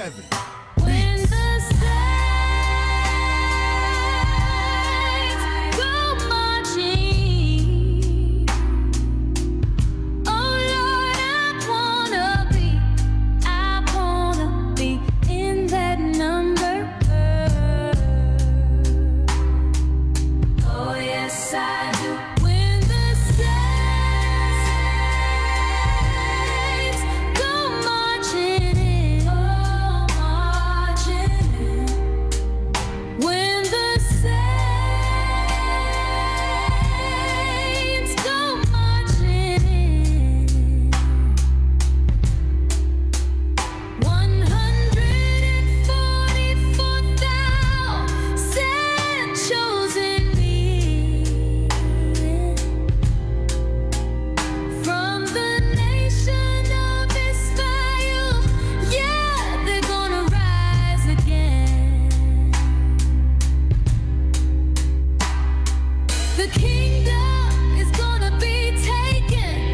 heaven. When the saints go marching, oh Lord, I wanna be in that number. Oh yes, I do. When the saints go marching in, oh marching in. When the saints go marching in, 144,000 chosen men from the nation of Israel. Yeah, they're gonna rise again. The kingdom is gonna be taken.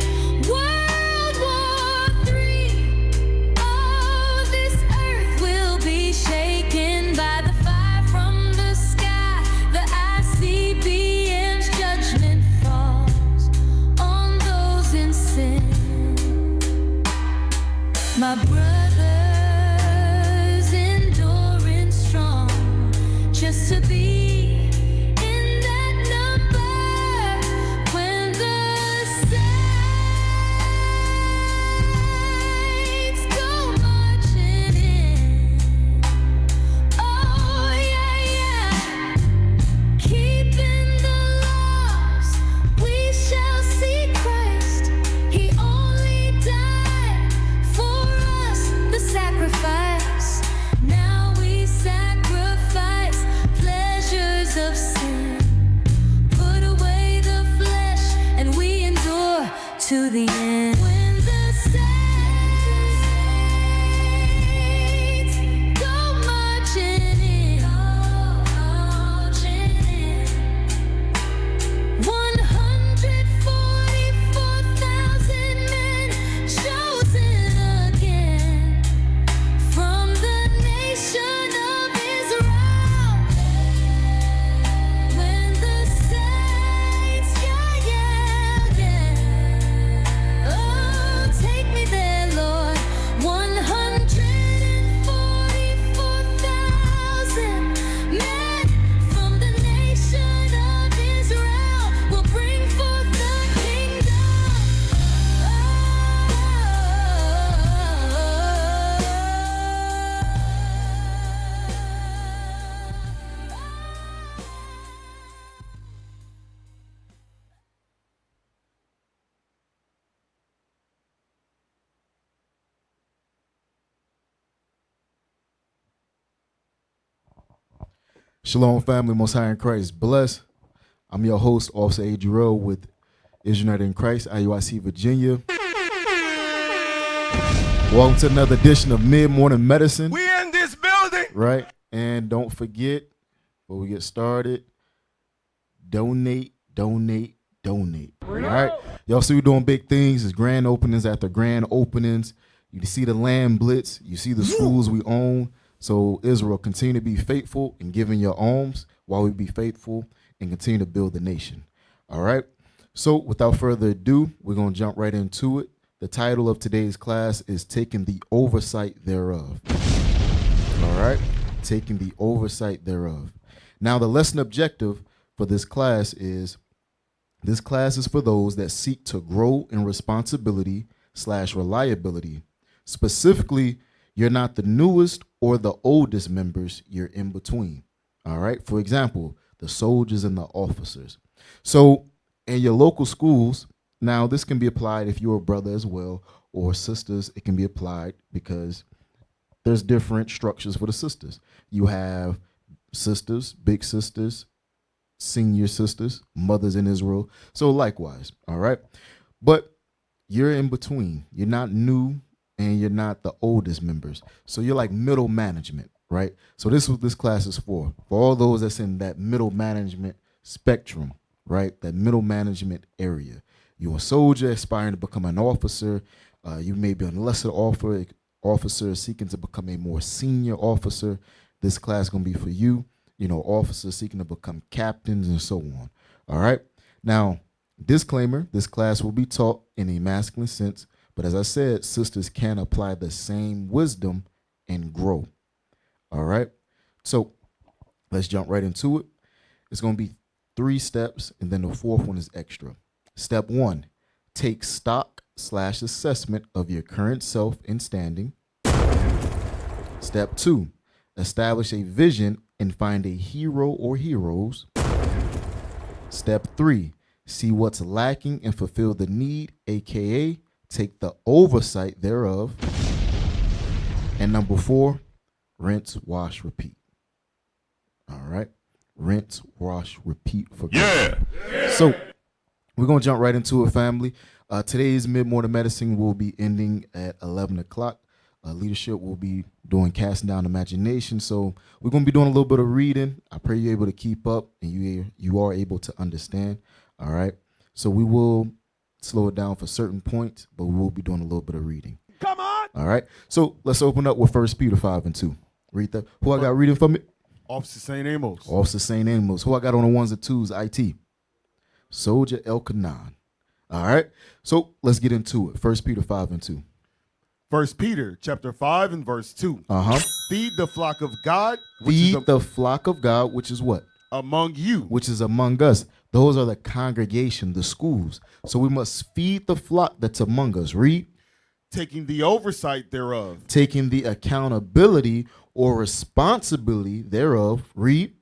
World War III. Oh, this earth will be shaken by the fire from the sky. The ICBM's judgment falls on those in sin. My brothers enduring strong just to be in that number. When the saints go marching in, oh yeah, yeah. Keeping the laws, we shall see Christ. He only died for us, the sacrifice. Now we sacrifice pleasures of sin. Put away the flesh and we endure to the end. When the saints go marching in, 144,000 men chosen again from the nation of Israel. When the saints, yeah, yeah, yeah. Oh, take me there, Lord. 144,000 men from the nation of Israel will bring forth the kingdom. Shalom, family, Most High in Christ. Bless. I'm your host, Officer A. Jarrell with Israelites in Christ, IUIC, Virginia. Welcome to another edition of Mid-Morning Medicine. We in this building. Right? And don't forget, before we get started, donate. All right? Y'all see we're doing big things. It's grand openings after grand openings. You see the land blitz. You see the schools we own. So Israel, continue to be faithful in giving your alms while we be faithful and continue to build the nation. All right? So without further ado, we're going to jump right into it. The title of today's class is Taking the Oversight Thereof. All right? Taking the Oversight Thereof. Now, the lesson objective for this class is for those that seek to grow in responsibility/reliability. Specifically, you're not the newest or the oldest members, you're in between. All right? For example, the soldiers and the officers. So in your local schools, now this can be applied if you're a brother as well, or sisters, it can be applied because there's different structures for the sisters. You have sisters, big sisters, senior sisters, mothers in Israel. So likewise, all right? But you're in between. You're not new and you're not the oldest members. So you're like middle management, right? So this is what this class is for all those that's in that middle management spectrum, right? That middle management area. You're a soldier aspiring to become an officer. You may be on a lesser officer is seeking to become a more senior officer, this class is going to be for you. You know, officers seeking to become captains and so on. All right. Now, disclaimer, this class will be taught in a masculine sense, but as I said, sisters can apply the same wisdom and grow. All right. So let's jump right into it. It's going to be 3 steps, and then the 4th one is extra. Step 1, take stock/assessment of your current self and standing. Step 2, establish a vision and find a hero or heroes. Step 3, see what's lacking and fulfill the need, aka take the oversight thereof. And number 4, rinse, wash, repeat. All right. Rinse, wash, repeat for God. Yeah. So we're going to jump right into it, family. Today's mid-morning medicine will be ending at 11 o'clock. Leadership will be doing casting down imagination. So we're going to be doing a little bit of reading. I pray you're able to keep up and you are able to understand. All right. So we will slow it down for certain points, but we will be doing a little bit of reading. Come on. All right. So let's open up with 1 Peter 5:2. Read that. Who I got reading for me? Officer St. Amos. Officer St. Amos. Who I got on the 1s and 2s? IT. Soldier Elkanan. All right. So let's get into it. 1 Peter 5:2. 1 Peter chapter 5 and verse 2. Feed the flock of God. Feed the flock of God, which is what? Among you. Which is among us. Those are the congregation, the schools. So we must feed the flock that's among us. Read. Taking the oversight thereof. Taking the accountability or responsibility thereof. Read.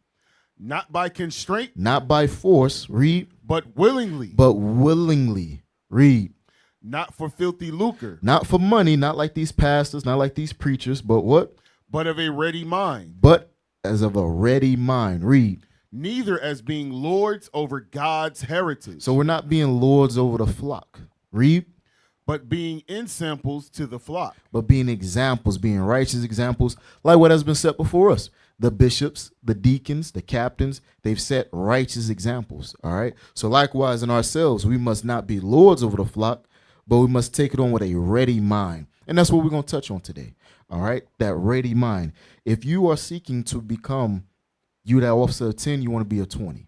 Not by constraint. Not by force. Read. But willingly. But willingly. Read. Not for filthy lucre. Not for money, not like these pastors, not like these preachers, but what? But of a ready mind. But as of a ready mind. Read. Neither as being lords over God's heritage. So we're not being lords over the flock. Read. But being ensamples to the flock. But being examples, being righteous examples, like what has been set before us. The bishops, the deacons, the captains, they've set righteous examples. All right. So likewise in ourselves, we must not be lords over the flock, but we must take it on with a ready mind. And that's what we're going to touch on today. All right. That ready mind. If you are seeking to become you that officer of 10, you want to be a 20.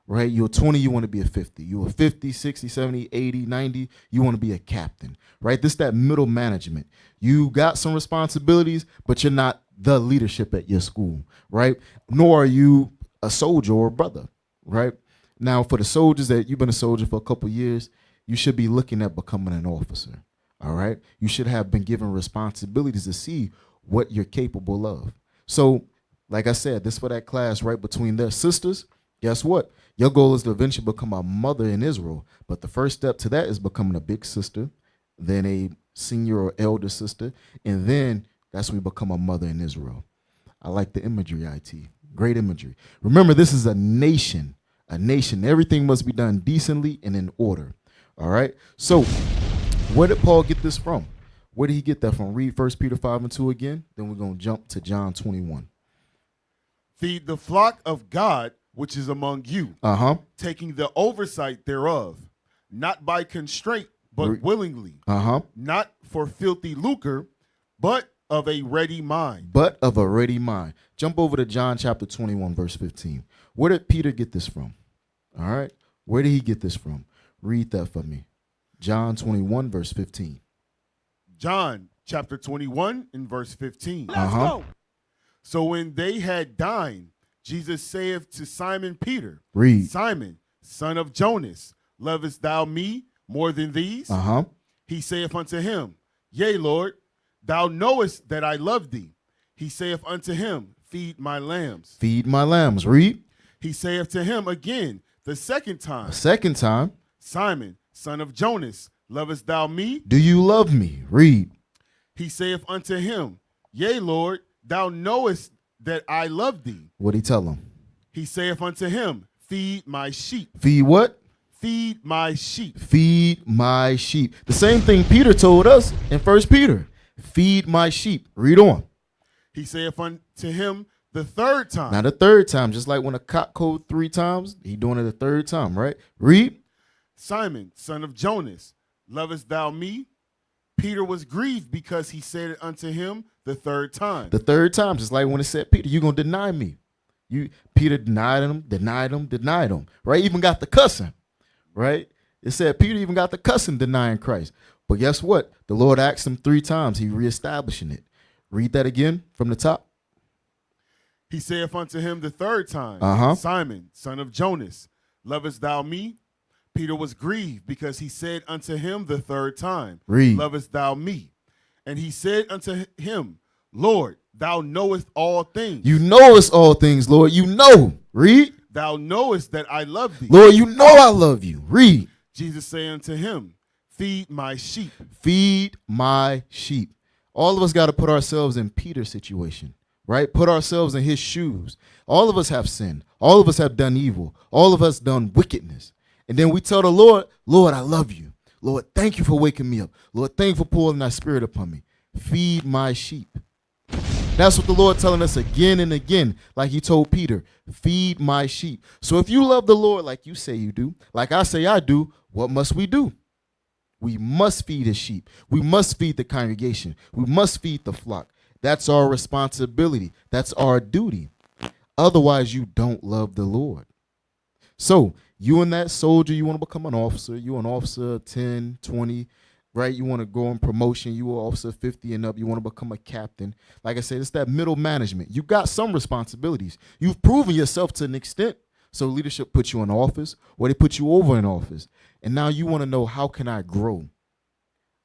Right? You're 20, you want to be a 50. You're a 50, 60, 70, 80, 90, you want to be a captain. Right? This is that middle management. You got some responsibilities, but you're not the leadership at your school. Right? Nor are you a soldier or a brother. Right? Now, for the soldiers that you've been a soldier for a couple of years, you should be looking at becoming an officer. All right? You should have been given responsibilities to see what you're capable of. So, like I said, this for that class right between their sisters. Guess what? Your goal is to eventually become a mother in Israel. But the first step to that is becoming a big sister, then a senior or elder sister, and then that's when we become a mother in Israel. I like the imagery, IT. Great imagery. Remember, this is a nation. A nation. Everything must be done decently and in order. All right? So, where did Paul get this from? Where did he get that from? Read 1 Peter 5:2 again. Then we're going to jump to John 21. Feed the flock of God, which is among you, taking the oversight thereof, not by constraint, but willingly, not for filthy lucre, but of a ready mind. But of a ready mind. Jump over to John chapter 21, verse 15. Where did Peter get this from? All right. Where did he get this from? Read that for me. John 21, verse 15. John chapter 21 and verse 15. Let's go. So when they had dined, Jesus saith to Simon Peter, Read. Simon, son of Jonas, lovest thou me more than these? He saith unto him, Yea, Lord, thou knowest that I love thee. He saith unto him, Feed my lambs. Feed my lambs. Read. He saith to him again the second time, Simon, son of Jonas, lovest thou me? Do you love me? Read. He saith unto him, Yea, Lord, thou knowest that I love thee. What'd he tell him? He saith unto him, Feed my sheep. Feed what? Feed my sheep. Feed my sheep. The same thing Peter told us in 1 Peter. Feed my sheep. Read on. He saith unto him the third time. Now the third time, just like when a cock crowed 3 times, he doing it the third time, right? Read. Simon, son of Jonas, lovest thou me? Peter was grieved because he said it unto him the third time. The third time, just like when it said, Peter, you're going to deny me. Peter denied him, right? Even got the cussing, right? It said Peter even got the cussing denying Christ. But guess what? The Lord asked him 3 times. He reestablishing it. Read that again from the top. He saith unto him the third time, Simon, son of Jonas, lovest thou me? Peter was grieved because he said unto him the third time, lovest thou me? And he said unto him, Lord, thou knowest all things. You knowest all things, Lord. You know. Read. Thou knowest that I love thee. Lord, you know I love you. Read. Jesus said unto him, feed my sheep. Feed my sheep. All of us got to put ourselves in Peter's situation, right? Put ourselves in his shoes. All of us have sinned. All of us have done evil. All of us done wickedness. And then we tell the Lord, Lord, I love you. Lord, thank you for waking me up. Lord, thank you for pouring that spirit upon me. Feed my sheep. That's what the Lord telling us again and again, like he told Peter, feed my sheep. So if you love the Lord like you say you do, like I say I do, what must we do? We must feed his sheep. We must feed the congregation. We must feed the flock. That's our responsibility. That's our duty. Otherwise, you don't love the Lord. So you and that soldier, you want to become an officer. You an officer 10, 20, right? You want to go in promotion. You an officer 50 and up. You want to become a captain. Like I said, it's that middle management. You got some responsibilities. You've proven yourself to an extent. So leadership puts you in office, or they put you over in office. And now you want to know, how can I grow?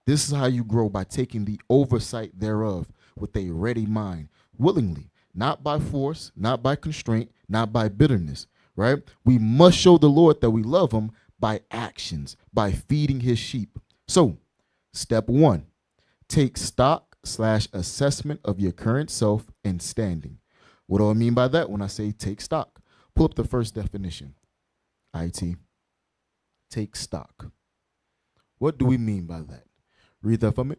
This is how you grow, by taking the oversight thereof with a ready mind, willingly, not by force, not by constraint, not by bitterness, right? We must show the Lord that we love him by actions, by feeding his sheep. So, step 1, take stock/assessment of your current self and standing. What do I mean by that when I say take stock? Pull up the first definition. IT. Take stock. What do we mean by that? Read that for me.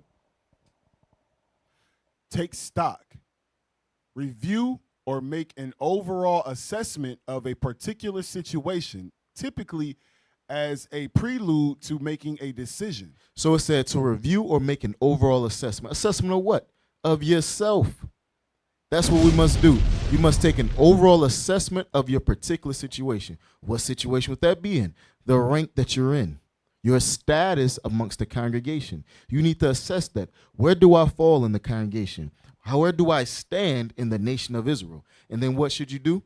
Take stock. Review or make an overall assessment of a particular situation, typically as a prelude to making a decision. So it said to review or make an overall assessment. Assessment of what? Of yourself. That's what we must do. You must take an overall assessment of your particular situation. What situation would that be in? The rank that you're in, your status amongst the congregation. You need to assess that. Where do I fall in the congregation? Where do I stand in the nation of Israel? And then what should you do?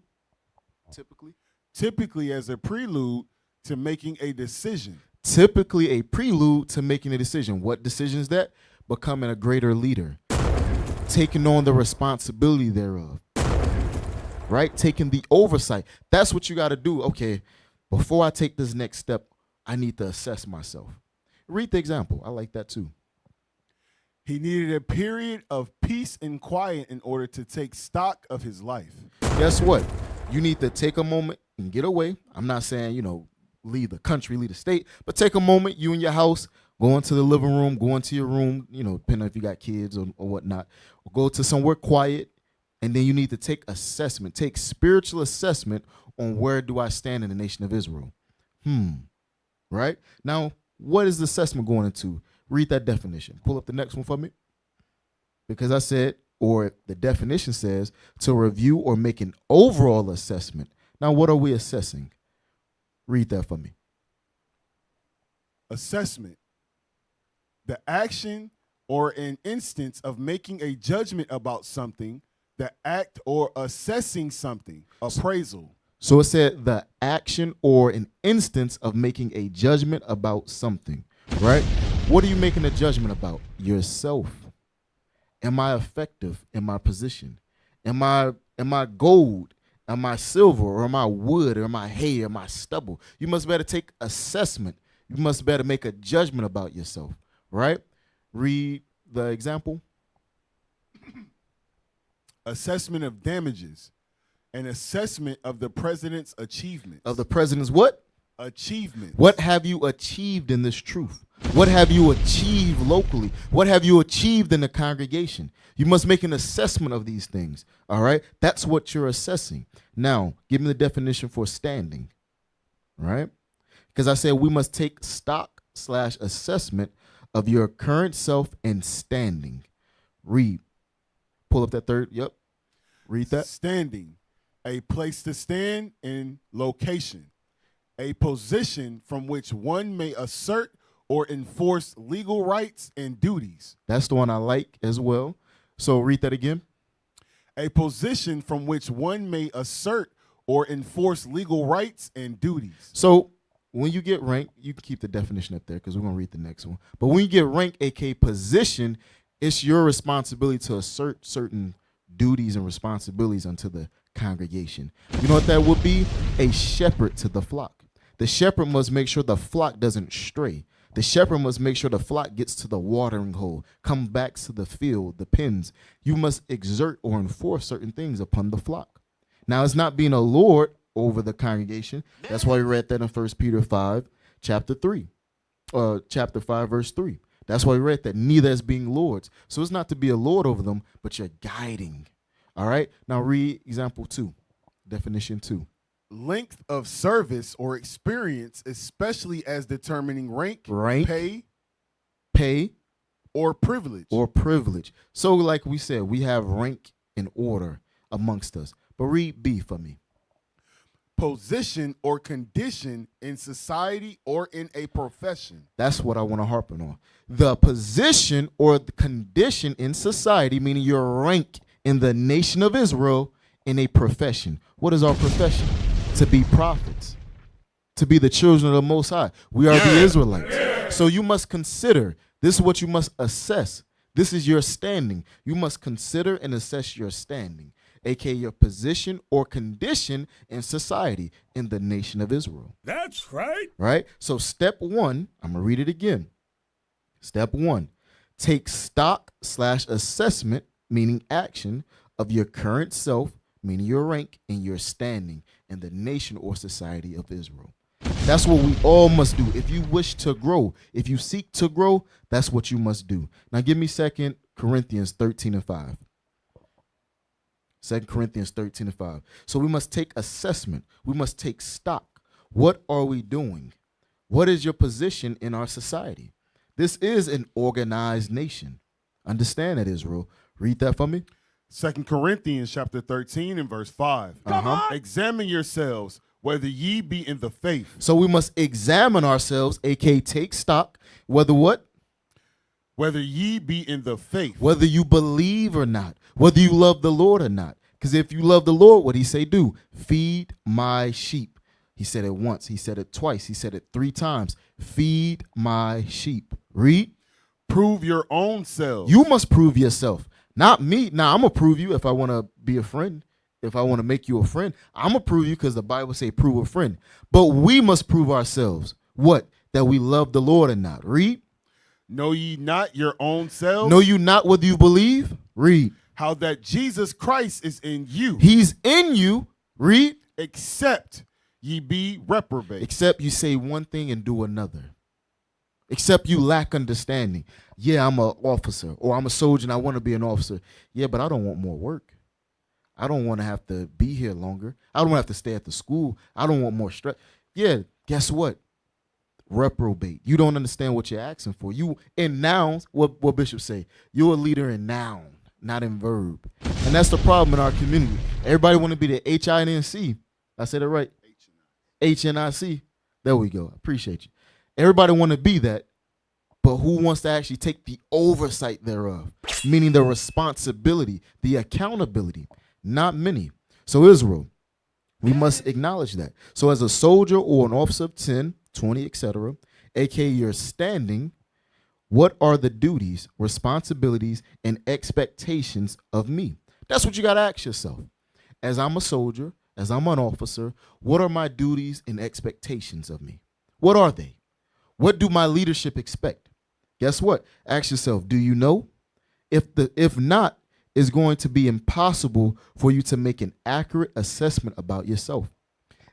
Typically as a prelude to making a decision. Typically a prelude to making a decision. What decision is that? Becoming a greater leader. Taking on the responsibility thereof, right? Taking the oversight. That's what you got to do. Okay, before I take this next step, I need to assess myself. Read the example. I like that too. He needed a period of peace and quiet in order to take stock of his life. Guess what? You need to take a moment and get away. I'm not saying, leave the country, leave the state, but take a moment, you in your house, go into the living room, go into your room, depending on if you got kids or whatnot, or go to somewhere quiet, and then you need to take assessment, take spiritual assessment on where do I stand in the nation of Israel. Right? Now, what is the assessment going into? Read that definition. Pull up the next one for me. Because I said, or the definition says, to review or make an overall assessment. Now, what are we assessing? Read that for me. Assessment. The action or an instance of making a judgment about something, the act or assessing something, appraisal. So it said the action or an instance of making a judgment about something, right? What are you making a judgment about? Yourself. Am I effective in my position? Am I gold? Am I silver? Or am I wood? Or am I hay? Or am I stubble? You must better take assessment. You must better make a judgment about yourself, right? Read the example. Assessment of damages. An assessment of the president's achievements. Of the president's what? Achievements. What have you achieved in this truth? What have you achieved locally? What have you achieved in the congregation? You must make an assessment of these things, all right? That's what you're assessing. Now, give me the definition for standing, right? Because I said we must take stock/assessment of your current self and standing. Read. Pull up that third. Yep. Read that. Standing, a place to stand in location, a position from which one may assert or enforce legal rights and duties. That's the one I like as well. So read that again. A position from which one may assert or enforce legal rights and duties. So when you get rank, you can keep the definition up there because we're going to read the next one. But when you get rank, aka position, it's your responsibility to assert certain duties and responsibilities unto the congregation. You know what that would be? A shepherd to the flock. The shepherd must make sure the flock doesn't stray. The shepherd must make sure the flock gets to the watering hole, come back to the field, the pens. You must exert or enforce certain things upon the flock. Now, it's not being a lord over the congregation. That's why we read that in 1 Peter 5, chapter 5, verse 3. That's why we read that, neither as being lords. So it's not to be a lord over them, but you're guiding. All right? Now read example 2, definition 2. Length of service or experience, especially as determining rank, pay, or privilege. So like we said, we have rank and order amongst us. But read B for me. Position or condition in society or in a profession. That's what I want to harp on. The position or the condition in society, meaning your rank in the nation of Israel in a profession. What is our profession? To be prophets, to be the children of the Most High. We are the Israelites. So you must consider, this is what you must assess. This is your standing. You must consider and assess your standing, aka your position or condition in society in the nation of Israel. That's right. Right? So step 1, I'm going to read it again. Step 1, take stock/assessment, meaning action, of your current self, meaning your rank and your standing in the nation or society of Israel. That's what we all must do. If you wish to grow, if you seek to grow, that's what you must do. Now give me 2 Corinthians 13 and 5. 2 Corinthians 13 and 5. So we must take assessment. We must take stock. What are we doing? What is your position in our society? This is an organized nation. Understand that, Israel. Read that for me. 2 Corinthians chapter 13 and verse 5. Come on. Examine yourselves whether ye be in the faith. So we must examine ourselves, aka take stock, whether what? Whether ye be in the faith. Whether you believe or not, whether you love the Lord or not. Because if you love the Lord, what he say do? Feed my sheep. He said it once. He said it twice. He said it 3 times. Feed my sheep. Read. Prove your own self. You must prove yourself. Not me. Now, I'm going to prove you if I want to be a friend. If I want to make you a friend, I'm going to prove you because the Bible say prove a friend. But we must prove ourselves. What? That we love the Lord or not. Read. Know ye not your own selves? Know you not whether you believe? Read. How that Jesus Christ is in you. He's in you. Read. Except ye be reprobate. Except you say one thing and do another. Except you lack understanding. Yeah, I'm an officer, or I'm a soldier and I want to be an officer. Yeah, but I don't want more work. I don't want to have to be here longer. I don't want to have to stay at the school. I don't want more stress. Yeah, guess what? Reprobate. You don't understand what you're asking for. You in nouns, what Bishop say? You're a leader in noun, not in verb. And that's the problem in our community. Everybody want to be the HINC. I said it right. HNIC. There we go. Appreciate you. Everybody want to be that, but who wants to actually take the oversight thereof? Meaning the responsibility, the accountability. Not many. So Israel, we must acknowledge that. So as a soldier or an officer of 10, 20, etc., aka your standing, what are the duties, responsibilities, and expectations of me? That's what you got to ask yourself. As I'm a soldier, as I'm an officer, what are my duties and expectations of me? What are they? What do my leadership expect? Guess what? Ask yourself, do you know? If not, it's going to be impossible for you to make an accurate assessment about yourself.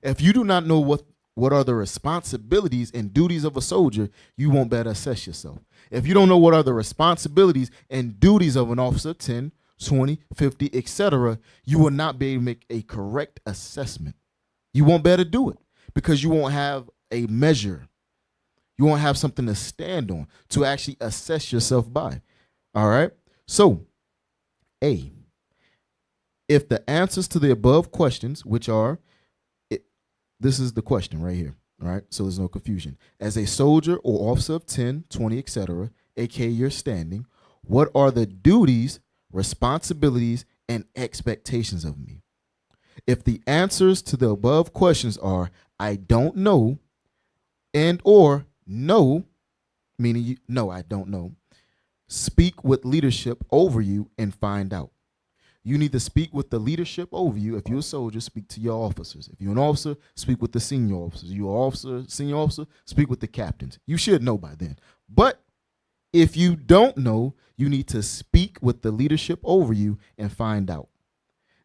If you do not know what are the responsibilities and duties of a soldier, you won't better assess yourself. If you don't know what are the responsibilities and duties of an officer, 10, 20, 50, etc., you will not be able to make a correct assessment. You won't be able to do it because you won't have a measure. You won't have something to stand on, to actually assess yourself by. All right? So, A, if the answers to the above questions, which are, this is the question right here. All right? So there's no confusion. As a soldier or officer of 10, 20, etc., aka your standing, what are the duties, responsibilities, and expectations of me? If the answers to the above questions are I don't know and or no, meaning no, I don't know, speak with leadership over you and find out. You need to speak with the leadership over you. If you're a soldier, speak to your officers. If you're an officer, speak with the senior officers. You're an officer, senior officer, speak with the captains. You should know by then. But if you don't know, you need to speak with the leadership over you and find out.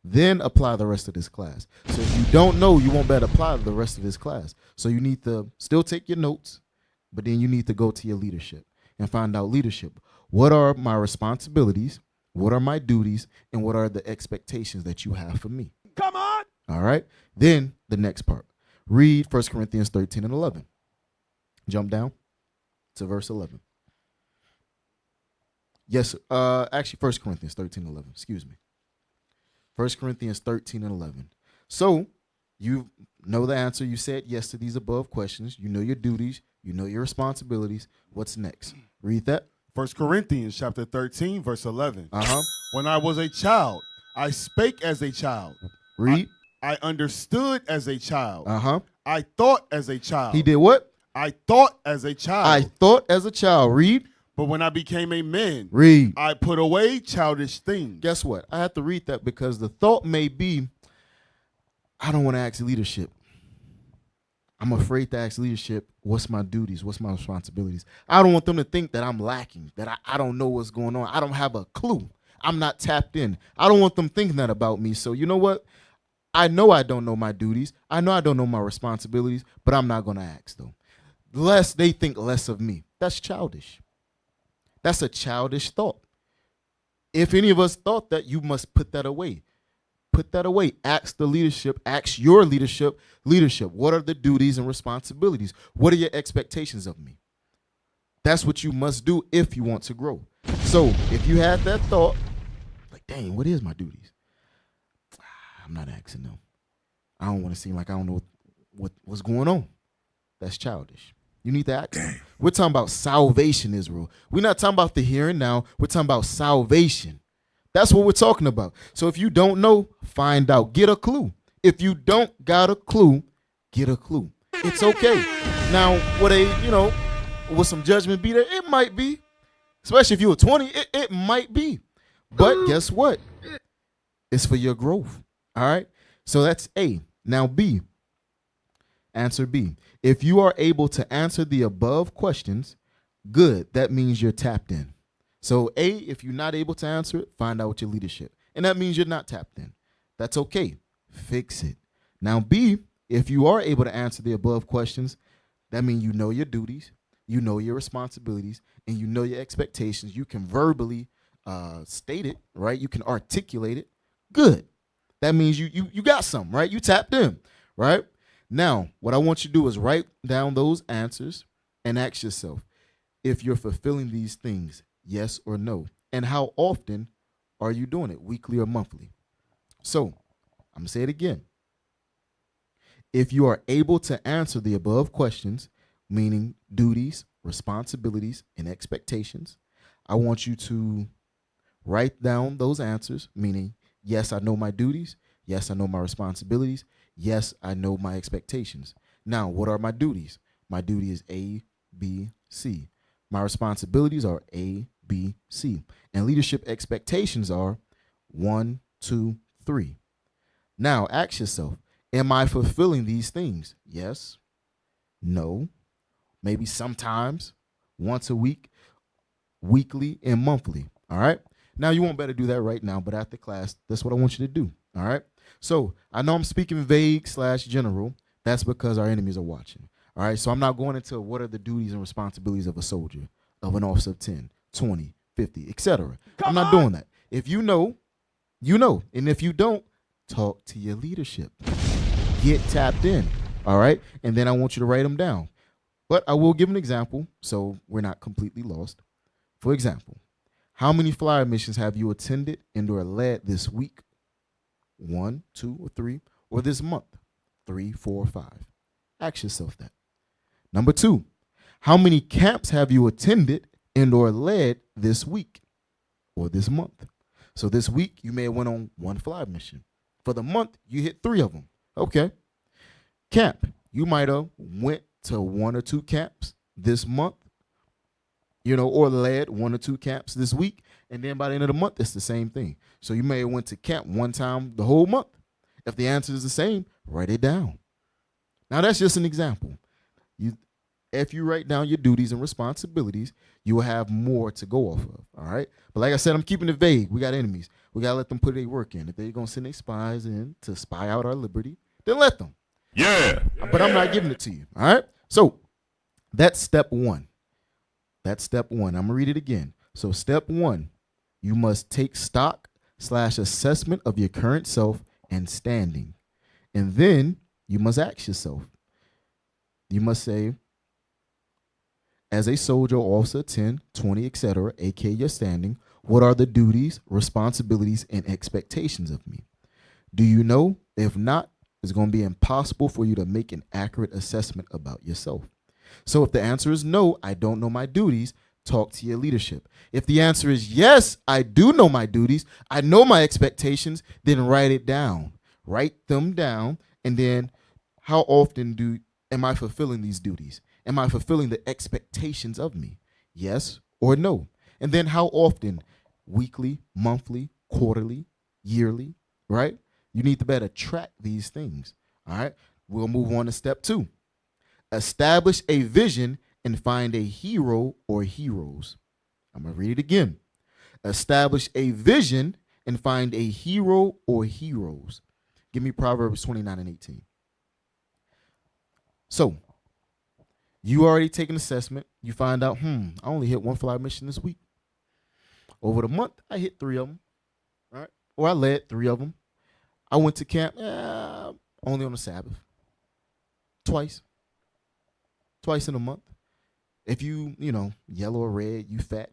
Then apply the rest of this class. So if you don't know, you won't better apply the rest of this class. So you need to still take your notes, but then you need to go to your leadership and find out leadership. What are my responsibilities? What are my duties? And what are the expectations that you have for me? Come on. All right. Then the next part. Read 1 Corinthians 13 and 11. Jump down to verse 11. Yes, actually 1 Corinthians 13 and 11. Excuse me. 1 Corinthians 13 and 11. So you know the answer. You said yes to these above questions. You know your duties. You know your responsibilities. What's next? Read that. 1 Corinthians chapter 13, verse 11. Uh-huh. When I was a child, I spake as a child. Read. I understood as a child. Uh-huh. I thought as a child. He did what? I thought as a child. I thought as a child. Read. But when I became a man, Read. I put away childish things. Guess what? I have to read that because the thought may be, I don't want to ask leadership. I'm afraid to ask leadership, what's my duties? What's my responsibilities? I don't want them to think that I'm lacking, that I don't know what's going on. I don't have a clue. I'm not tapped in. I don't want them thinking that about me. So you know what? I know I don't know my duties. I know I don't know my responsibilities, but I'm not going to ask them. Lest they think less of me. That's childish. That's a childish thought. If any of us thought that, you must put that away. Put that away. Ask the leadership. Ask your leadership. Leadership, what are the duties and responsibilities? What are your expectations of me? That's what you must do if you want to grow. So if you had that thought, like, dang, what is my duties? I'm not asking them. I don't want to seem like I don't know what's going on. That's childish. You need to ask. We're talking about salvation, Israel. We're not talking about the here and now. We're talking about salvation. That's what we're talking about. So if you don't know, find out. Get a clue. If you don't got a clue, get a clue. It's okay. Now, will some judgment be there? It might be. Especially if you were 20, it might be. But guess what? It's for your growth. All right? So that's A. Now B. Answer B. If you are able to answer the above questions, good. That means you're tapped in. So A, if you're not able to answer it, find out with your leadership. And that means you're not tapped in. That's okay. Fix it. Now B, if you are able to answer the above questions, that means you know your duties, you know your responsibilities, and you know your expectations. You can verbally state it, right? You can articulate it. Good. That means you got something, right? You tapped in, right? Now, what I want you to do is write down those answers and ask yourself if you're fulfilling these things, yes or no, and how often are you doing it, weekly or monthly? So I'm going to say it again. If you are able to answer the above questions, meaning duties, responsibilities, and expectations, I want you to write down those answers, meaning, yes, I know my duties. Yes, I know my responsibilities. Yes, I know my expectations. Now, what are my duties? My duty is A, B, C. My responsibilities are A, B, C. And leadership expectations are 1, 2, 3. Now, ask yourself, am I fulfilling these things? Yes, no, maybe sometimes, once a week, weekly, and monthly. All right? Now, you won't better do that right now, but after class, that's what I want you to do. All right? So I know I'm speaking vague/general. That's because our enemies are watching. All right? So I'm not going into what are the duties and responsibilities of a soldier, of an officer of 10, 20, 50, etc. I'm not doing that. If you know, you know. And if you don't, talk to your leadership. Get tapped in. All right? And then I want you to write them down. But I will give an example so we're not completely lost. For example, how many flyer missions have you attended and or led this week? 1, 2, or 3, or this month? 3, 4, or 5. Ask yourself that. Number 2, how many camps have you attended and or led this week or this month? So this week you may have went on 1 flyer mission. For the month you hit 3 of them. Okay. Camp, you might have went to 1 or 2 camps this month, or led 1 or 2 camps this week, and then by the end of the month it's the same thing. So you may have went to camp 1 time the whole month. If the answer is the same, write it down. Now that's just an example. If you write down your duties and responsibilities, you will have more to go off of, all right? But like I said, I'm keeping it vague. We got enemies. We got to let them put their work in. If they're going to send their spies in to spy out our liberty, then let them. Yeah. But I'm not giving it to you, all right? So that's step 1. That's step 1. I'm going to read it again. So step 1, you must take stock/assessment of your current self and standing. And then you must ask yourself. You must say, as a soldier, officer, 10, 20, etc., aka your standing, what are the duties, responsibilities, and expectations of me? Do you know? If not, it's going to be impossible for you to make an accurate assessment about yourself. So if the answer is no, I don't know my duties, talk to your leadership. If the answer is yes, I do know my duties, I know my expectations, then write it down. Write them down, and then how often am I fulfilling these duties? Am I fulfilling the expectations of me? Yes or no? And then how often? Weekly, monthly, quarterly, yearly, right? You need to better track these things, all right? We'll move on to step 2. Establish a vision and find a hero or heroes. I'm going to read it again. Establish a vision and find a hero or heroes. Give me Proverbs 29 and 18. So, you already take an assessment. You find out, I only hit 1 flyer mission this week. Over the month, I hit 3 of them, right? Or I led 3 of them. I went to camp only on the Sabbath. Twice in a month. If you yellow or red, you fat.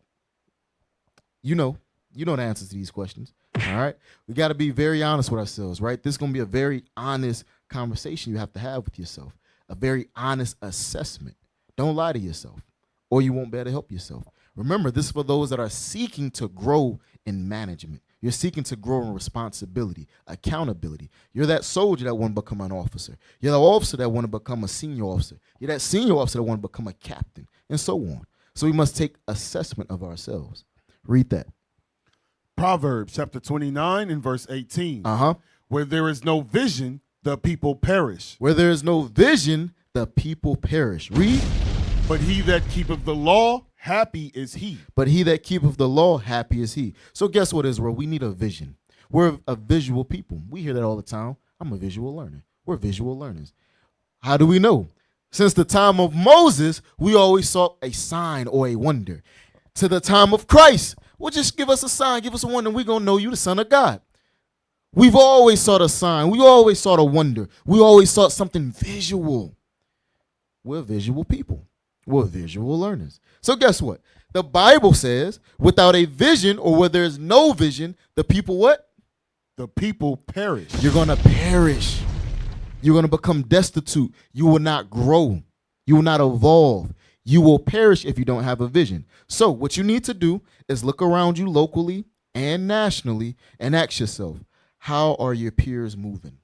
You know the answers to these questions, all right? We got to be very honest with ourselves, right? This is going to be a very honest conversation you have to have with yourself, a very honest assessment. Don't lie to yourself, or you won't be able to help yourself. Remember, this is for those that are seeking to grow in management. You're seeking to grow in responsibility, accountability. You're that soldier that want to become an officer. You're the officer that want to become a senior officer. You're that senior officer that want to become a captain, and so on. So we must take assessment of ourselves. Read that. Proverbs chapter 29 and verse 18. Where there is no vision, the people perish. Where there is no vision, the people perish. Read. But he that keepeth the law, happy is he. But he that keepeth the law, happy is he. So guess what, Israel? We need a vision. We're a visual people. We hear that all the time. I'm a visual learner. We're visual learners. How do we know? Since the time of Moses, we always sought a sign or a wonder. To the time of Christ, well, just give us a sign, give us a wonder, and we're going to know you the Son of God. We've always sought a sign. We always sought a wonder. We always sought something visual. We're visual people. We're visual learners. So guess what? The Bible says, without a vision, or where there's no vision, the people what? The people perish. You're going to perish. You're going to become destitute. You will not grow. You will not evolve. You will perish if you don't have a vision. So what you need to do is look around you locally and nationally and ask yourself, how are your peers moving?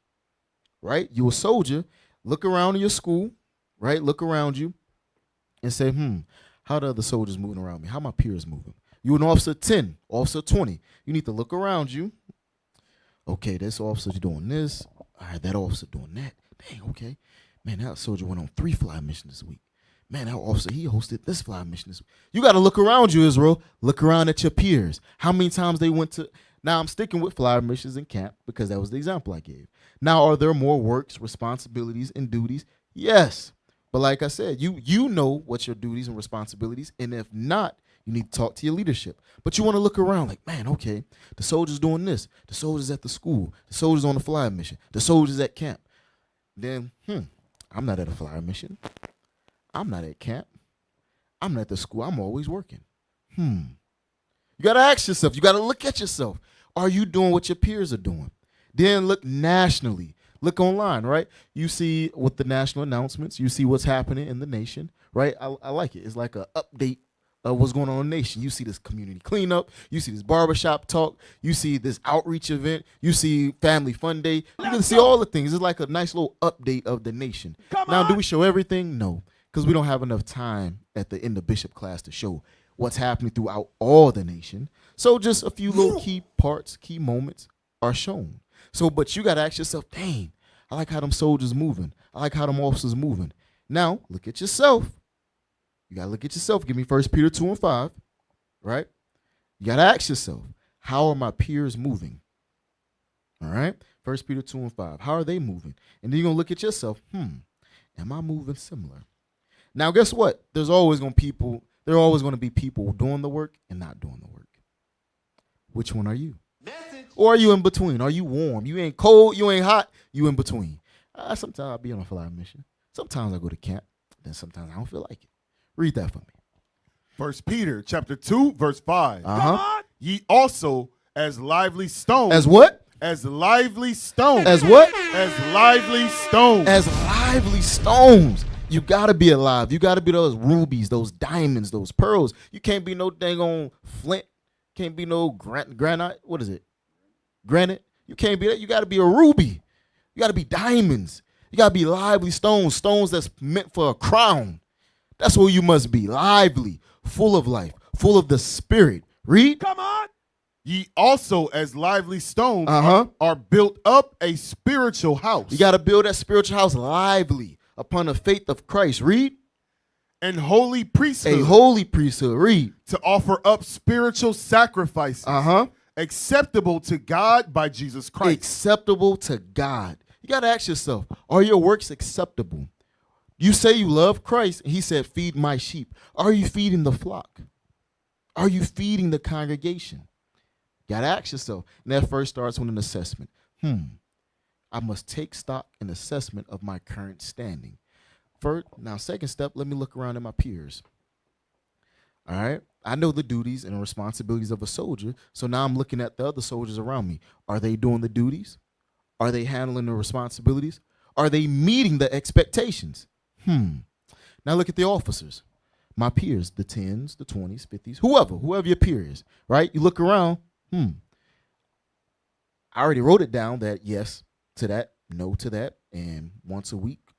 Right? You're a soldier. Look around in your school, right? Look around you and say, how are the other soldiers moving around me? How are my peers moving? You're an officer 10, officer 20. You need to look around you. Okay, this officer's doing this. All right, that officer doing that. Dang, okay. Man, that soldier went on 3 fly missions this week. Man, that officer, he hosted this fly mission this week. You got to look around you, Israel. Look around at your peers. How many times they went to... Now, I'm sticking with fly missions in camp because that was the example I gave. Now, are there more works, responsibilities, and duties? Yes. But like I said, you know what's your duties and responsibilities, and if not, you need to talk to your leadership. But you want to look around like, man, okay, the soldiers doing this, the soldiers at the school, the soldiers on the fly mission, the soldiers at camp. Then, I'm not at a fly mission. I'm not at camp. I'm not at the school. I'm always working. You got to ask yourself. You got to look at yourself. Are you doing what your peers are doing? Then look nationally. Look online, right? You see what the national announcements. You see what's happening in the nation, right? I like it. It's like an update of what's going on in the nation. You see this community cleanup. You see this barbershop talk. You see this outreach event. You see family fun day. You can see all the things. It's like a nice little update of the nation. Now, do we show everything? No, because we don't have enough time at the end of Bishop class to show what's happening throughout all the nation. So just a few little key parts, key moments are shown. So, but you got to ask yourself, dang, I like how them soldiers moving. I like how them officers moving. Now, look at yourself. You got to look at yourself. Give me 1 Peter 2:5, right? You got to ask yourself, how are my peers moving? All right? 1 Peter 2:5. How are they moving? And then you're going to look at yourself, am I moving similar? Now, guess what? There are always going to be people doing the work and not doing the work. Which one are you? Message. Or are you in between? Are you warm? You ain't cold, you ain't hot, you in between. Sometimes I'll be on a fly mission. Sometimes I go to camp, then sometimes I don't feel like it. Read that for me. 1 Peter chapter 2, verse 5. Ye also as lively stones. As what? As lively stones. As what? As lively stones. As lively stones. You got to be alive. You got to be those rubies, those diamonds, those pearls. You can't be no dang on flint. Can't be no granite. What is it? Granite. You can't be that. You got to be a ruby. You got to be diamonds. You got to be lively stones. Stones that's meant for a crown. That's what you must be. Lively, full of life, full of the spirit. Read. Come on. Ye also as lively stones are built up a spiritual house. You got to build that spiritual house lively upon the faith of Christ. Read. And holy priesthood. A holy priesthood. Read. To offer up spiritual sacrifices. Acceptable to God by Jesus Christ. Acceptable to God. You got to ask yourself, are your works acceptable? You say you love Christ, and he said, feed my sheep. Are you feeding the flock? Are you feeding the congregation? You got to ask yourself. And that first starts with an assessment. I must take stock and assessment of my current standing. Now, second step, let me look around at my peers. All right. I know the duties and responsibilities of a soldier. So now I'm looking at the other soldiers around me. Are they doing the duties? Are they handling the responsibilities? Are they meeting the expectations? Now look at the officers, my peers, the 10s, the 20s, 50s, whoever your peer is, right? You look around, I already wrote it down that yes to that, no to that, and once a week,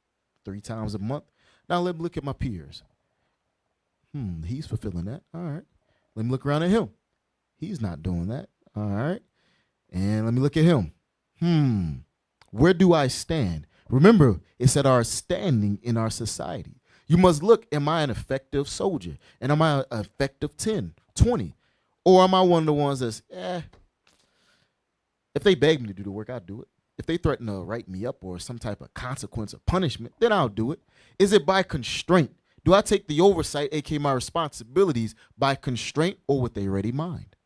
3 times a month. Now let me look at my peers. He's fulfilling that. All right. Let me look around at him. He's not doing that. All right. And let me look at him. Where do I stand? Remember, it's at our standing in our society. You must look, am I an effective soldier? And am I an effective 10, 20? Or am I one of the ones that's, if they beg me to do the work, I'll do it. If they threaten to write me up or some type of consequence or punishment, then I'll do it. Is it by constraint? Do I take the oversight, aka my responsibilities, by constraint or with a ready mind?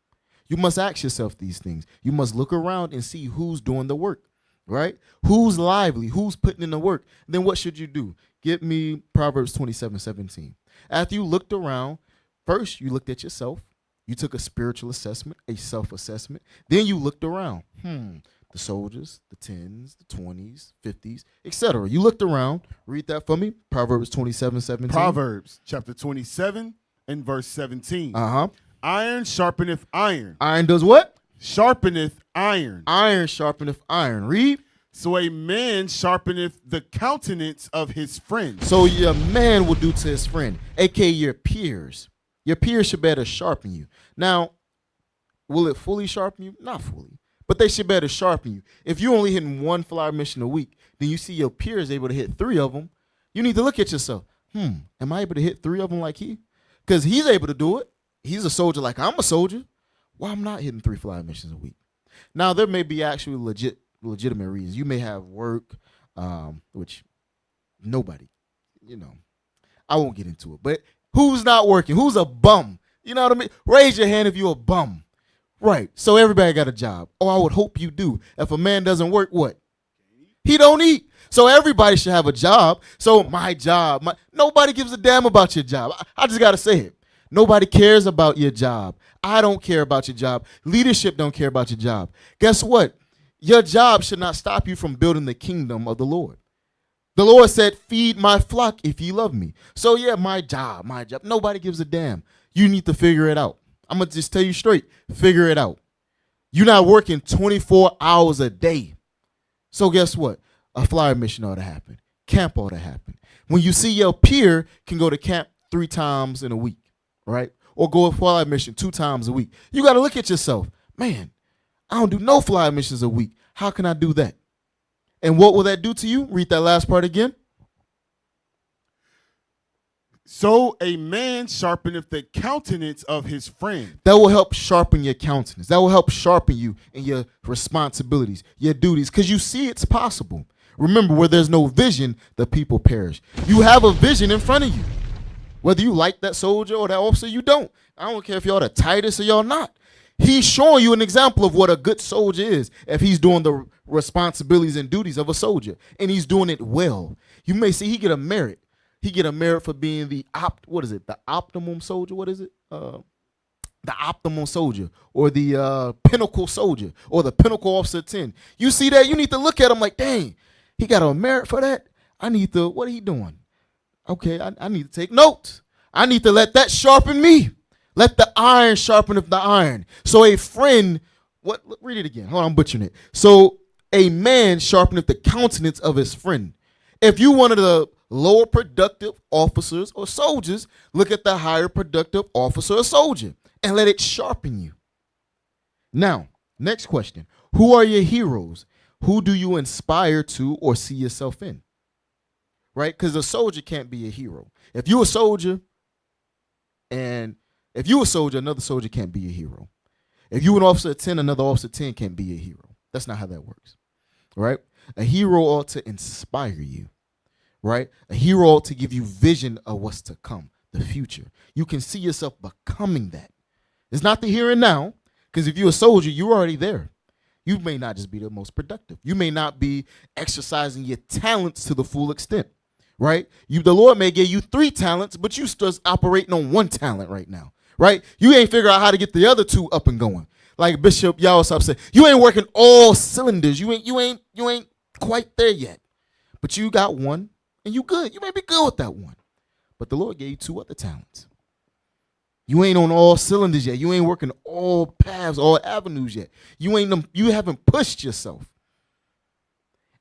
You must ask yourself these things. You must look around and see who's doing the work. Right? Who's lively? Who's putting in the work? Then what should you do? Get me Proverbs 27:17. After you looked around, first you looked at yourself. You took a spiritual assessment, a self-assessment. Then you looked around. The soldiers, the 10s, the 20s, 50s, etc. You looked around. Read that for me. Proverbs 27:17. Proverbs chapter 27 and verse 17. Iron sharpeneth iron. Iron does what? Sharpeneth iron. Iron sharpeneth iron. Read. So a man sharpeneth the countenance of his friend. So your man will do to his friend, aka your peers. Your peers should better sharpen you. Now, will it fully sharpen you? Not fully, but they should better sharpen you. If you're only hitting 1 fly mission a week, then you see your peers able to hit 3 of them. You need to look at yourself. Am I able to hit 3 of them like he? Because he's able to do it. He's a soldier like I'm a soldier. Why I'm not hitting 3 fly missions a week? Now, there may be actually legitimate reasons. You may have work, which nobody, I won't get into it. But who's not working? Who's a bum? You know what I mean? Raise your hand if you're a bum. Right. So everybody got a job. Oh, I would hope you do. If a man doesn't work, what? He don't eat. So everybody should have a job. So my job, nobody gives a damn about your job. I just got to say it. Nobody cares about your job. I don't care about your job. Leadership don't care about your job. Guess what? Your job should not stop you from building the kingdom of the Lord. The Lord said, feed my flock if ye love me. So yeah, my job. Nobody gives a damn. You need to figure it out. I'm going to just tell you straight, figure it out. You're not working 24 hours a day. So guess what? A flyer mission ought to happen. Camp ought to happen. When you see your peer can go to camp 3 times in a week, right? Or go a flyer mission 2 times a week. You got to look at yourself. Man, I don't do no flyer missions a week. How can I do that? And what will that do to you? Read that last part again. So a man sharpeneth the countenance of his friend. That will help sharpen your countenance. That will help sharpen you in your responsibilities, your duties, because you see it's possible. Remember, where there's no vision, the people perish. You have a vision in front of you. Whether you like that soldier or that officer, you don't. I don't care if y'all the tightest or y'all not. He's showing you an example of what a good soldier is if he's doing the responsibilities and duties of a soldier, and he's doing it well. You may see he get a merit. He get a merit for being the optimum soldier? What is it? The optimum soldier, or the pinnacle soldier, or the pinnacle officer 10. You see that? You need to look at him like, dang, he got a merit for that. What are he doing? Okay, I need to take notes. I need to let that sharpen me. Let the iron sharpen the iron. So a friend, read it again. Hold on, I'm butchering it. So a man sharpeneth the countenance of his friend. If you one of the lower productive officers or soldiers, look at the higher productive officer or soldier and let it sharpen you. Now, next question. Who are your heroes? Who do you inspire to or see yourself in? Right? Because a soldier can't be a hero. If you're a soldier, another soldier can't be a hero. If you're an officer 10, another officer 10 can't be a hero. That's not how that works. Right? A hero ought to inspire you. Right? A hero ought to give you vision of what's to come, the future. You can see yourself becoming that. It's not the here and now, because if you're a soldier, you're already there. You may not just be the most productive. You may not be exercising your talents to the full extent, right? The Lord may give you 3 talents, but you still operating on 1 talent right now, right? You ain't figure out how to get the other 2 up and going. Like Bishop Yawasop said, you ain't working all cylinders. You ain't quite there yet, but you got 1. And you good. You may be good with that 1. But the Lord gave you 2 other talents. You ain't on all cylinders yet. You ain't working all paths, all avenues yet. You haven't pushed yourself.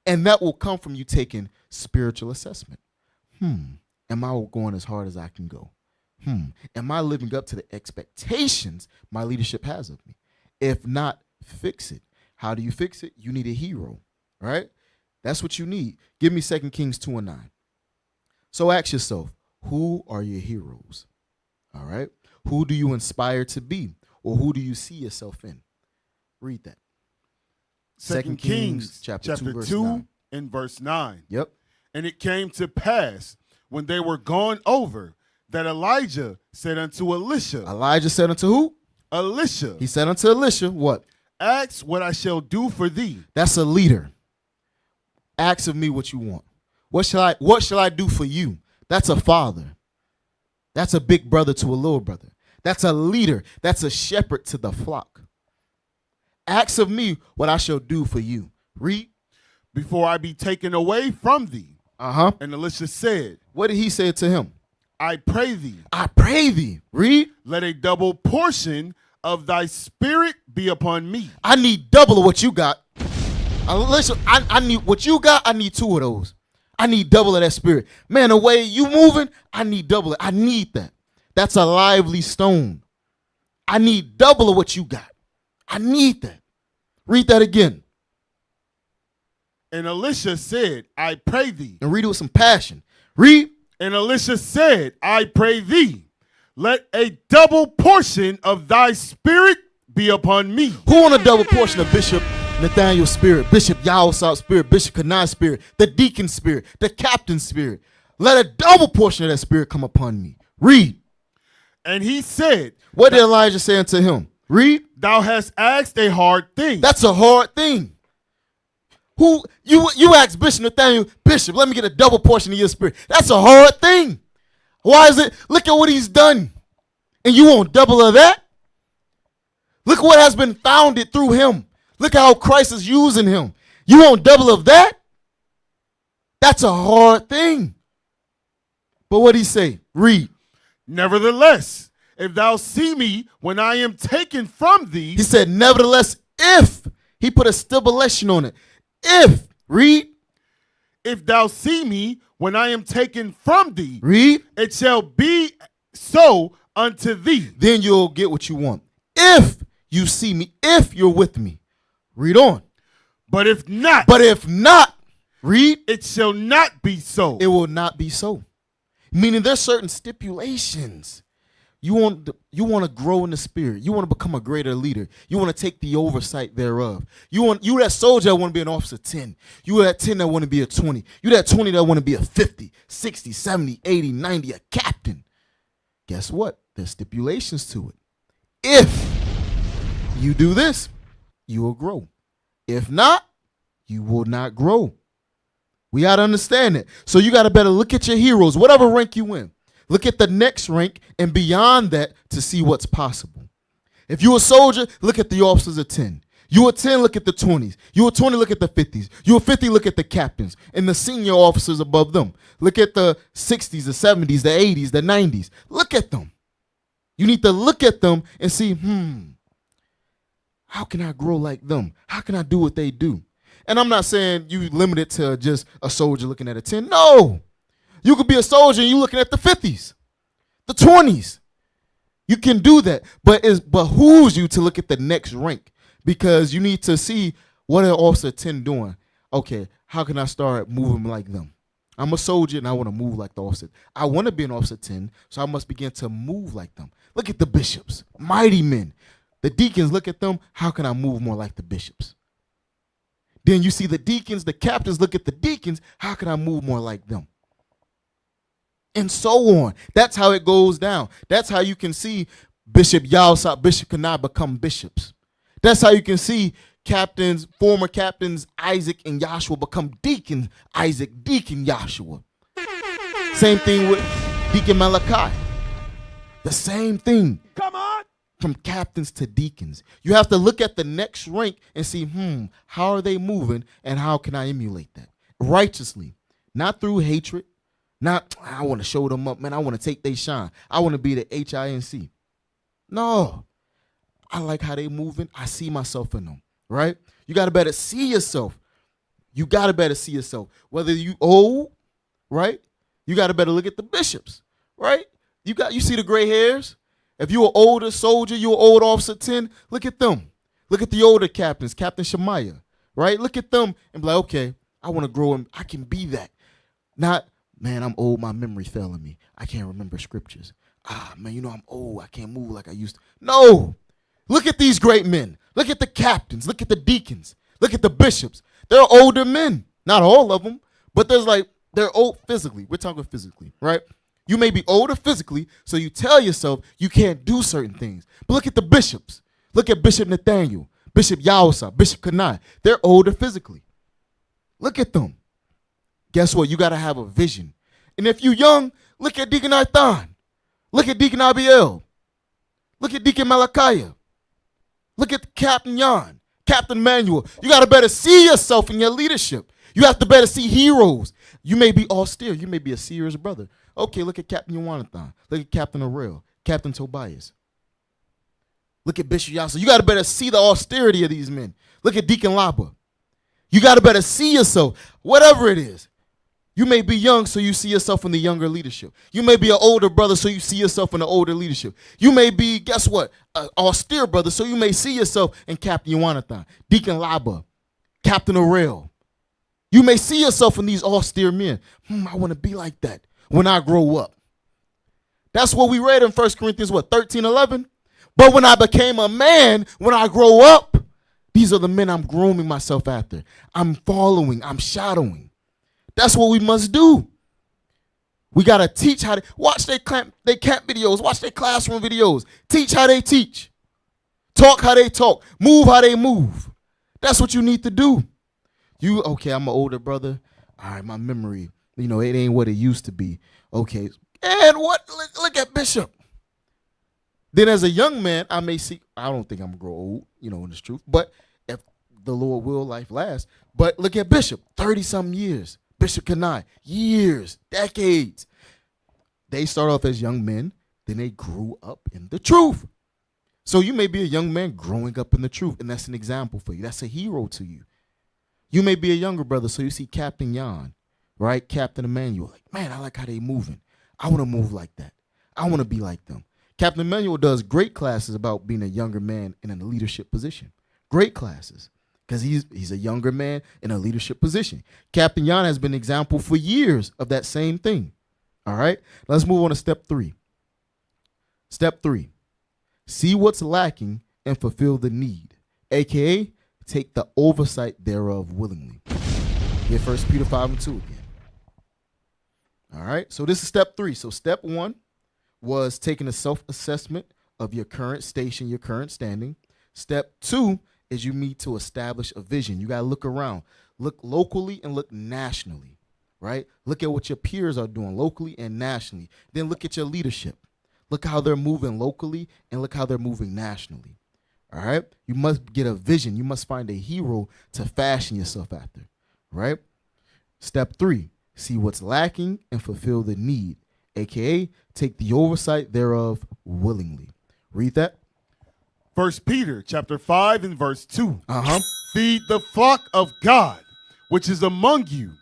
And that will come from you taking spiritual assessment. Am I going as hard as I can go? Am I living up to the expectations my leadership has of me? If not, fix it. How do you fix it? You need a hero, right? That's what you need. Give me 2 Kings 2:9. So ask yourself, who are your heroes? All right? Who do you inspire to be? Or who do you see yourself in? Read that. 2 Kings chapter 2 and verse 9. Yep. And it came to pass when they were gone over that Elijah said unto Elisha. Elijah said unto who? Elisha. He said unto Elisha, what? Ask what I shall do for thee. That's a leader. Ask of me what you want. What shall I do for you? That's a father. That's a big brother to a little brother. That's a leader. That's a shepherd to the flock. Ask of me what I shall do for you. Read. Before I be taken away from thee. And Elisha said. What did he say to him? I pray thee. I pray thee. Read. Let a double portion of thy spirit be upon me. I need double of what you got. Listen, I need what you got. I need 2 of those. I need double of that spirit. Man, the way you moving, I need double it. I need that. That's a lively stone. I need double of what you got. I need that. Read that again. And Elisha said, I pray thee. And read it with some passion. Read. And Elisha said, I pray thee, let a double portion of thy spirit be upon me. Who want a double portion of Bishop Nathaniel's spirit, Bishop Yawasop's spirit, Bishop Kanai's spirit, the deacon's spirit, the captain's spirit? Let a double portion of that spirit come upon me. Read. And he said, what did Elijah say unto him? Read. Thou hast asked a hard thing. That's a hard thing. Who you ask Bishop Nathaniel, Bishop, let me get a double portion of your spirit. That's a hard thing. Why is it? Look at what he's done. And you want double of that? Look what has been founded through him. Look how Christ is using him. You want double of that? That's a hard thing. But what did he say? Read. Nevertheless, if thou see me when I am taken from thee. He said, nevertheless, if. He put a stipulation on it. If. Read. If thou see me when I am taken from thee. Read. It shall be so unto thee. Then you'll get what you want. If you see me, if you're with me. Read on. But if not. But if not. Read. It shall not be so. It will not be so. Meaning there's certain stipulations. You want to grow in the spirit. You want to become a greater leader. You want to take the oversight thereof. You that soldier that want to be an officer 10. You that 10 that want to be a 20. You that 20 that want to be a 50, 60, 70, 80, 90, a captain. Guess what? There's stipulations to it. If you do this, you will grow. If not, you will not grow. We got to understand it. So you got to better look at your heroes, whatever rank you in. Look at the next rank and beyond that to see what's possible. If you're a soldier, look at the officers of 10. You a 10, look at the 20s. You a 20, look at the 50s. You a 50, look at the captains and the senior officers above them. Look at the 60s, the 70s, the 80s, the 90s. Look at them. You need to look at them and see, how can I grow like them? How can I do what they do? And I'm not saying you limit it to just a soldier looking at a 10. No. You could be a soldier and you looking at the 50s, the 20s. You can do that. But it behooves you to look at the next rank because you need to see what an officer 10 doing. Okay, how can I start moving like them? I'm a soldier and I want to move like the officer. I want to be an officer 10, so I must begin to move like them. Look at the bishops, mighty men. The deacons, look at them. How can I move more like the bishops? Then you see the deacons, the captains, look at the deacons. How can I move more like them? And so on. That's how it goes down. That's how you can see Bishop Yalsop, Bishop Kanai become bishops. That's how you can see captains, former captains Isaac and Joshua become deacons, Isaac, deacon Joshua. Same thing with Deacon Malachi. The same thing. Come on. From captains to deacons. You have to look at the next rank and see, how are they moving and how can I emulate that? Righteously, not through hatred, not, I want to show them up, man, I want to take they shine. I want to be the HINC. No, I like how they moving. I see myself in them, right? You got to better see yourself. You got to better see yourself. Whether you old, right? You got to better look at the bishops, right? You see the gray hairs? If you're an older soldier, you're an old officer 10, look at them. Look at the older captains, Captain Shemaiah, right? Look at them and be like, okay, I want to grow and I can be that. Not, man, I'm old, my memory's failing me. I can't remember scriptures. Man, I'm old, I can't move like I used to. No, look at these great men. Look at the captains, look at the deacons, look at the bishops. They're older men, not all of them, but they're old physically. We're talking physically, right? You may be older physically, so you tell yourself you can't do certain things. But look at the bishops. Look at Bishop Nathaniel, Bishop Yawasa, Bishop Kanai. They're older physically. Look at them. Guess what? You got to have a vision. And if you're young, look at Deacon Arthan. Look at Deacon Abiel. Look at Deacon Malachiah. Look at Captain Jan, Captain Manuel. You got to better see yourself in your leadership. You have to better see heroes. You may be austere. You may be a serious brother. Okay, look at Captain Yawanathan. Look at Captain Arel, Captain Tobias. Look at Bishop Yasa. You got to better see the austerity of these men. Look at Deacon Laba. You got to better see yourself, whatever it is. You may be young, so you see yourself in the younger leadership. You may be an older brother, so you see yourself in the older leadership. You may be, guess what, an austere brother, so you may see yourself in Captain Yawanathan, Deacon Laba, Captain Arel. You may see yourself in these austere men. I want to be like that when I grow up. That's what we read in 1 Corinthians, 13:11. But when I became a man, when I grow up, these are the men I'm grooming myself after. I'm following, I'm shadowing. That's what we must do. We got to teach how to watch their camp videos, watch their classroom videos, teach how they teach, talk how they talk, move how they move. That's what you need to do. Okay, I'm an older brother. All right, my memory, it ain't what it used to be. Okay, and what? Look at Bishop. Then as a young man, I don't think I'm going to grow old, in this truth. But if the Lord will, life lasts. But look at Bishop, 30-something years. Bishop Kanai, years, decades. They start off as young men, then they grew up in the truth. So you may be a young man growing up in the truth, and that's an example for you. That's a hero to you. You may be a younger brother, so you see Captain Jan, right? Captain Emmanuel, like, man, I like how they moving. I want to move like that. I want to be like them. Captain Emmanuel does great classes about being a younger man in a leadership position. Great classes, because he's a younger man in a leadership position. Captain Jan has been an example for years of that same thing. All right, let's move on to step 3. Step 3, see what's lacking and fulfill the need, aka take the oversight thereof willingly. Get 1 Peter 5:2 again. All right, so this is step 3. So step 1 was taking a self-assessment of your current station, your current standing. Step 2 is you need to establish a vision. You got to look around, look locally and look nationally, right? Look at what your peers are doing locally and nationally. Then look at your leadership. Look how they're moving locally and look how they're moving nationally. All right? You must get a vision. You must find a hero to fashion yourself after, right? Step 3, see what's lacking and fulfill the need, aka take the oversight thereof willingly. Read that. 1 Peter chapter 5 and verse 2. Feed the flock of God, which is among you,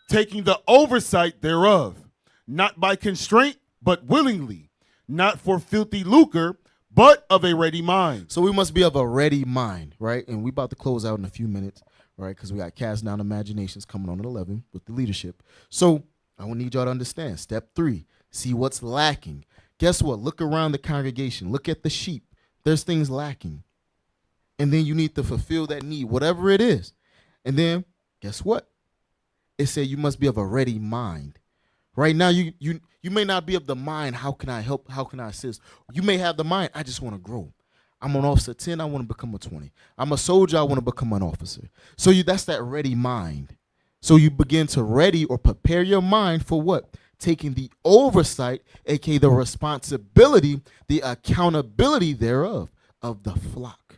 taking the oversight thereof, not by constraint, but willingly, not for filthy lucre, but of a ready mind. So we must be of a ready mind, right? And we about to close out in a few minutes, right? Because we got Cast Down Imaginations coming on at 11 with the leadership. So I will need y'all to understand. Step 3, see what's lacking. Guess what? Look around the congregation. Look at the sheep. There's things lacking. And then you need to fulfill that need, whatever it is. And then guess what? It said you must be of a ready mind. Right now, you may not be of the mind, how can I help? How can I assist? You may have the mind, I just want to grow. I'm an officer 10, I want to become a 20. I'm a soldier, I want to become an officer. So that's that ready mind. So you begin to ready or prepare your mind for what? Taking the oversight, aka the responsibility, the accountability thereof, of the flock.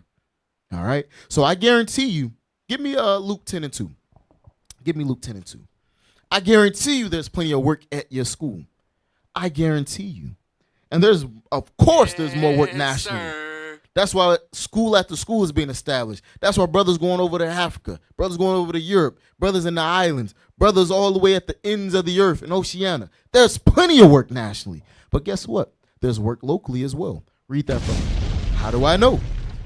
All right? So I guarantee you, give me Luke 10 and 2. Give me Luke 10 and 2. I guarantee you there's plenty of work at your school. I guarantee you. And of course, there's more work nationally. Sir. That's why school after school is being established. That's why brothers going over to Africa, brothers going over to Europe, brothers in the islands, brothers all the way at the ends of the earth in Oceania. There's plenty of work nationally. But guess what? There's work locally as well. Read that from me. How do I know?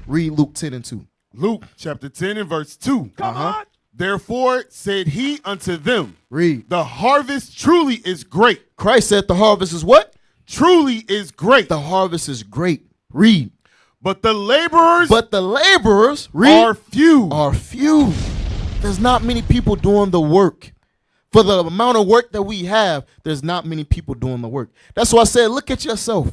Read Luke 10 and 2. Luke chapter 10 and verse 2. Come on. Therefore said he unto them, read, the harvest truly is great. Christ said the harvest is what? Truly is great. The harvest is great. Read. But the laborers, read, are few. Are few. There's not many people doing the work. For the amount of work that we have, there's not many people doing the work. That's why I said, look at yourself.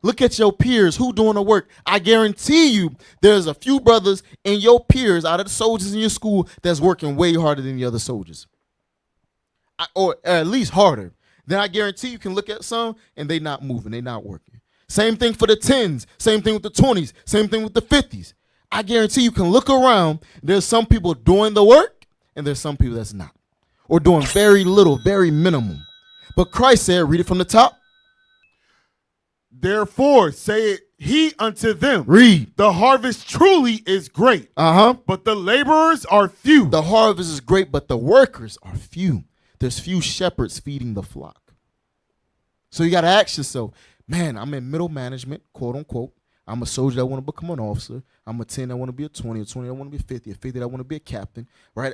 Look at your peers who doing the work. I guarantee you there's a few brothers and your peers out of the soldiers in your school that's working way harder than the other soldiers. Or at least harder. Then I guarantee you can look at some and they not moving, they not working. Same thing for the 10s, same thing with the 20s, same thing with the 50s. I guarantee you can look around, there's some people doing the work and there's some people that's not. Or doing very little, very minimum. But Christ said, read it from the top. Therefore said he unto them, read, the harvest truly is great, but the laborers are few. The harvest is great, but the workers are few. There's few shepherds feeding the flock. So you got to ask yourself, man, I'm in middle management, quote unquote. I'm a soldier that want to become an officer. I'm a 10 that want to be a 20, a 20 that want to be a 50, a 50 that want to be a captain, right?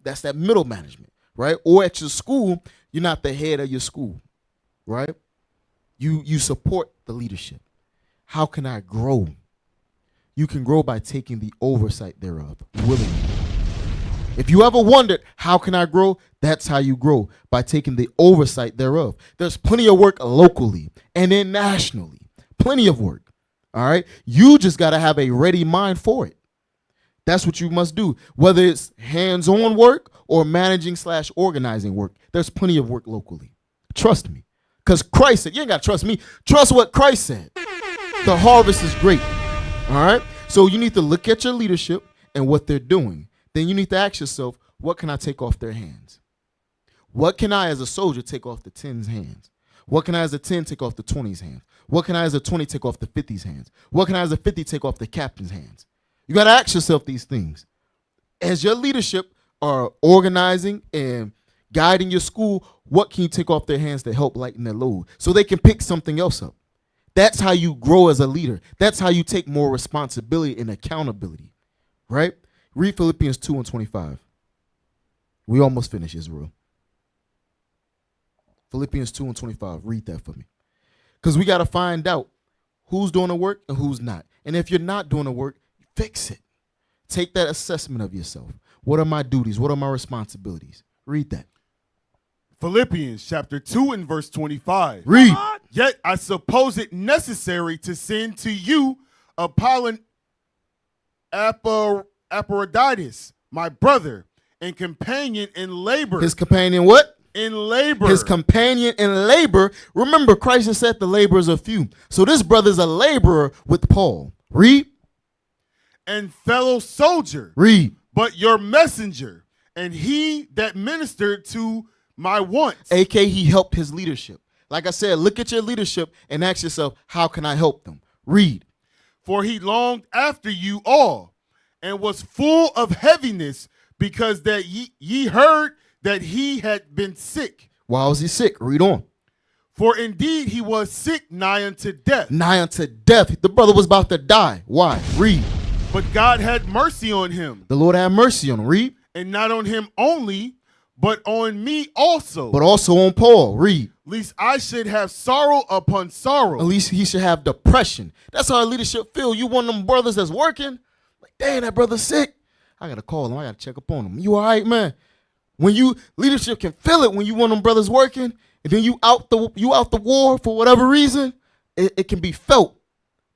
That's that middle management, right? Or at your school, you're not the head of your school, right? You support the leadership. How can I grow? You can grow by taking the oversight thereof willingly. If you ever wondered, how can I grow? That's how you grow, by taking the oversight thereof. There's plenty of work locally and then nationally. Plenty of work. All right? You just got to have a ready mind for it. That's what you must do. Whether it's hands-on work or managing/organizing work, there's plenty of work locally. Trust me. Because Christ said, you ain't got to trust me. Trust what Christ said. The harvest is great. All right? So you need to look at your leadership and what they're doing. Then you need to ask yourself, what can I take off their hands? What can I, as a soldier, take off the 10's hands? What can I, as a 10, take off the 20's hands? What can I, as a 20, take off the 50's hands? What can I, as a 50, take off the captain's hands? You got to ask yourself these things. As your leadership are organizing and guiding your school, what can you take off their hands to help lighten their load so they can pick something else up? That's how you grow as a leader. That's how you take more responsibility and accountability, right? Read Philippians 2:25. We almost finished, Israel. Philippians 2:25. Read that for me. Because we got to find out who's doing the work and who's not. And if you're not doing the work, fix it. Take that assessment of yourself. What are my duties? What are my responsibilities? Read that. Philippians chapter 2 and verse 25. Read. Yet I suppose it necessary to send to you Epaphroditus, my brother and companion in labor. His companion what? In labor. His companion in labor. Remember, Christ has said the laborers are few. So this brother's a laborer with Paul. Read. And fellow soldier. Read. But your messenger, and he that ministered to my wants. A.K.A. he helped his leadership. Like I said, look at your leadership and ask yourself, how can I help them? Read. For he longed after you all, and was full of heaviness, because that ye heard that he had been sick. Why was he sick? Read on. For indeed he was sick nigh unto death. Nigh unto death. The brother was about to die. Why? Read. But God had mercy on him. The Lord had mercy on him. Read. And not on him only, but on me also. But also on Paul. Read. Lest I should have sorrow upon sorrow. At least he should have depression. That's how our leadership feel. You one of them brothers that's working. Like, dang, that brother's sick. I got to call him. I got to check up on him. You all right, man? When you leadership can feel it when you one of them brothers working, and then you out the war for whatever reason, it can be felt.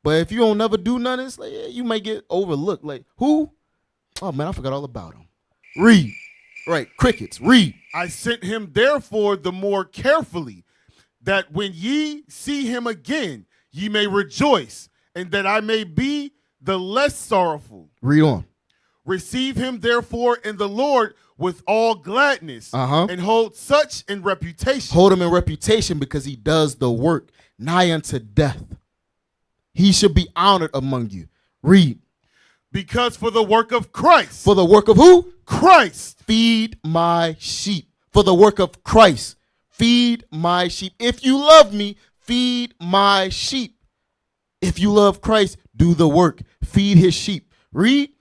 But if you don't never do nothing, it's like, yeah, you might get overlooked. Like, who? Oh, man, I forgot all about him. Read. Right, crickets. Read. I sent him therefore the more carefully, that when ye see him again, ye may rejoice, and that I may be the less sorrowful. Read on. Receive him therefore in the Lord with all gladness, and hold such in reputation. Hold him in reputation because he does the work nigh unto death. He should be honored among you. Read. Because for the work of Christ. For the work of who? Christ. Feed my sheep. For the work of Christ. Feed my sheep. If you love me, feed my sheep. If you love Christ, do the work. Feed his sheep. Read.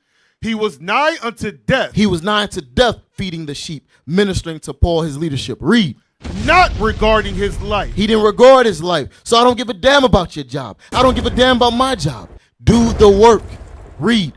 He was nigh unto death. He was nigh unto death feeding the sheep, ministering to Paul, his leadership. Read. Not regarding his life. He didn't regard his life. So I don't give a damn about your job. I don't give a damn about my job. Do the work. Read.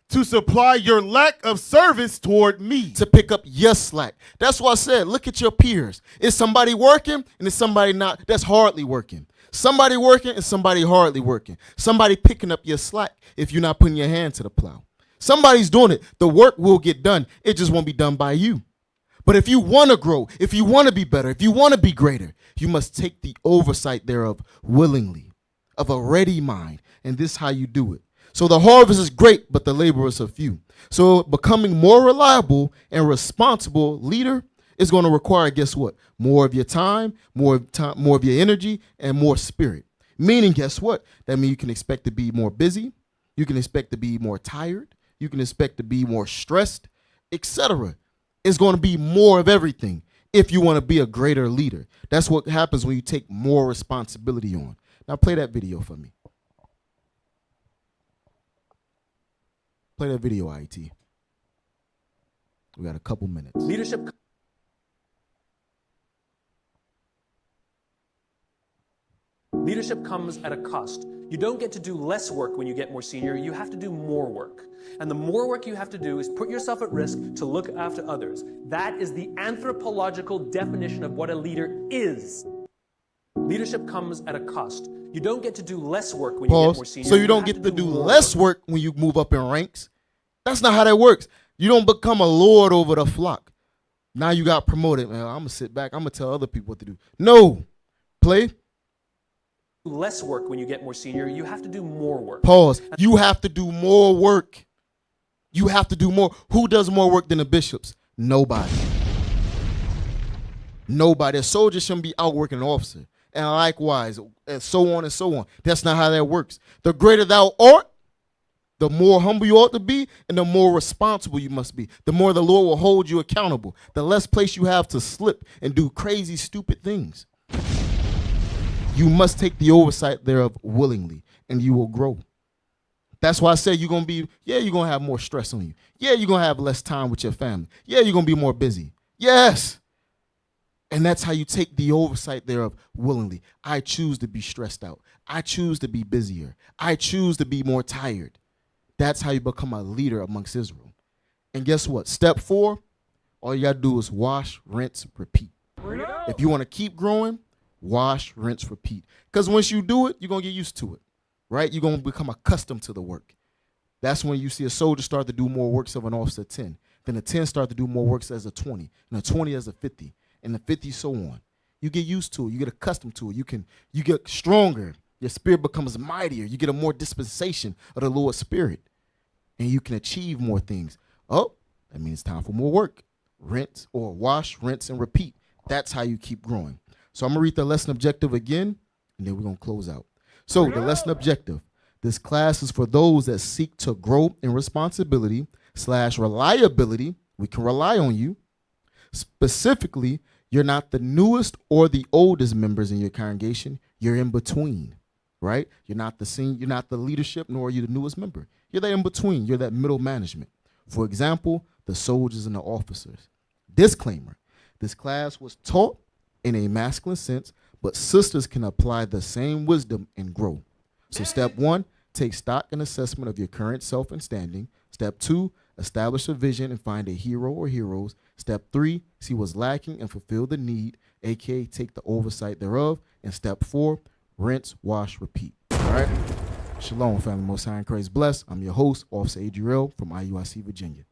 To supply your lack of service toward me. To pick up your slack. That's why I said, look at your peers. Is somebody working and is somebody not? That's hardly working. Somebody working and somebody hardly working. Somebody picking up your slack if you're not putting your hand to the plow. Somebody's doing it. The work will get done. It just won't be done by you. But if you want to grow, if you want to be better, if you want to be greater, you must take the oversight thereof willingly, of a ready mind. And this is how you do it. So the harvest is great, but the laborers are few. So becoming more reliable and responsible leader is going to require, guess what? More of your time, more of your energy, and more spirit. Meaning, guess what? That means you can expect to be more busy. You can expect to be more tired. You can expect to be more stressed, etc. It's going to be more of everything if you want to be a greater leader. That's what happens when you take more responsibility on. Now play that video for me. Play that video, IT. We got a couple minutes. Leadership comes at a cost. You don't get to do less work when you get more senior. You have to do more work. And the more work you have to do is put yourself at risk to look after others. That is the anthropological definition of what a leader is. Leadership comes at a cost. You don't get to do less work when you get more senior. So you don't get to do less work when you move up in ranks. That's not how that works. You don't become a lord over the flock. Now you got promoted, man. I'm going to sit back. I'm going to tell other people what to do. No. Play. Less work when you get more senior. You have to do more work. Pause. You have to do more work. You have to do more. Who does more work than the bishops? Nobody. Nobody. A soldier shouldn't be outworking an officer. And likewise, and so on and so on. That's not how that works. The greater thou art, the more humble you ought to be, and the more responsible you must be. The more the Lord will hold you accountable. The less place you have to slip and do crazy, stupid things. You must take the oversight thereof willingly, and you will grow. That's why I say you're going to have more stress on you. Yeah, you're going to have less time with your family. Yeah, you're going to be more busy. Yes. And that's how you take the oversight thereof willingly. I choose to be stressed out. I choose to be busier. I choose to be more tired. That's how you become a leader amongst Israel. And guess what? Step 4, all you got to do is wash, rinse, repeat. If you want to keep growing, wash, rinse, repeat. Because once you do it, you're going to get used to it, right? You're going to become accustomed to the work. That's when you see a soldier start to do more works of an officer 10. Then a 10 start to do more works as a 20, and a 20 as a 50, and a 50 so on. You get used to it. You get accustomed to it. You get stronger. Your spirit becomes mightier. You get a more dispensation of the Lord's Spirit, and you can achieve more things. Oh, that means it's time for more work. Rinse or wash, rinse, and repeat. That's how you keep growing. So I'm going to read the lesson objective again, and then we're going to close out. So the lesson objective. This class is for those that seek to grow in responsibility / reliability. We can rely on you. Specifically, you're not the newest or the oldest members in your congregation. You're in between, right? You're not the senior, you're not the leadership, nor are you the newest member. You're that in between. You're that middle management. For example, the soldiers and the officers. Disclaimer. This class was taught in a masculine sense, but sisters can apply the same wisdom and grow. So step 1, take stock and assessment of your current self and standing. Step 2, establish a vision and find a hero or heroes. Step 3, see what's lacking and fulfill the need, aka take the oversight thereof. And step 4, rinse, wash, repeat. All right? Shalom, family. Most high and Christ bless. I'm your host, Officer Adriel from IUIC, Virginia.